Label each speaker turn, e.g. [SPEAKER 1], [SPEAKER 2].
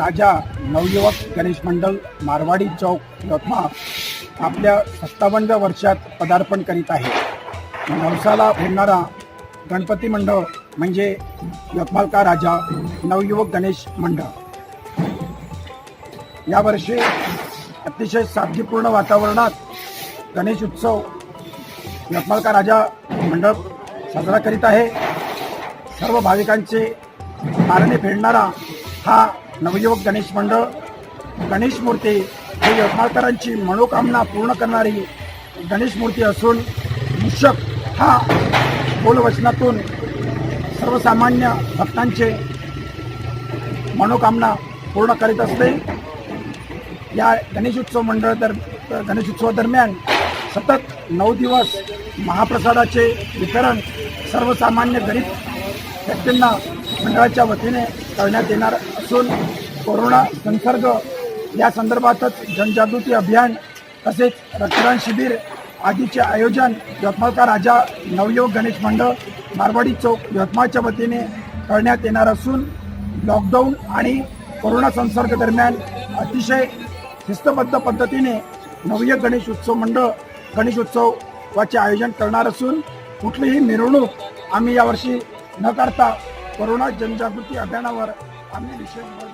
[SPEAKER 1] राजा नवयुवक गणेश मंडळ मारवाडी चौक यवतमाळ आपल्या 57व्या वर्षात पदार्पण करीत आहे। नवसाला फिरणारा गणपती मंडळ म्हणजे यवतमाळ का राजा नवयुवक गणेश मंडळ। यावर्षी अतिशय साधेपूर्ण वातावरणात गणेश उत्सव यवतमाळ का राजा मंडळ साजरा करीत आहे। सर्व भाविकांचे पारणे फेडणारा हा नवयुवक गणेश मंडळ गणेश मूर्ती ही यवतमाळकरांची मनोकामना पूर्ण करणारी गणेश मूर्ती असून मूषक हा बोलवचनातून सर्वसामान्य भक्तांचे मनोकामना पूर्ण करीत असते। या गणेशोत्सव दरम्यान सतत 9 दिवस महाप्रसादाचे वितरण सर्वसामान्य गरीब व्यक्तींना मंडळाच्या वतीने करण्यात येणार असून कोरोना संसर्ग या संदर्भातच जनजागृती अभियान तसेच रक्तदान शिबिर आदीचे आयोजन यवतमाळ का राजा नवयुवक गणेश मंडळ मारवाडी चौक यवतमाळच्या वतीने करण्यात येणार असून लॉकडाऊन आणि कोरोना संसर्ग दरम्यान अतिशय शिस्तबद्ध पद्धतीने नवयुवक गणेश उत्सव मंडळ गणेशोत्सवाचे आयोजन करणार असून कुठलीही मिरवणूक आम्ही यावर्षी न करता कोरोना जनजागृती अभियानावर आम्ही विशेष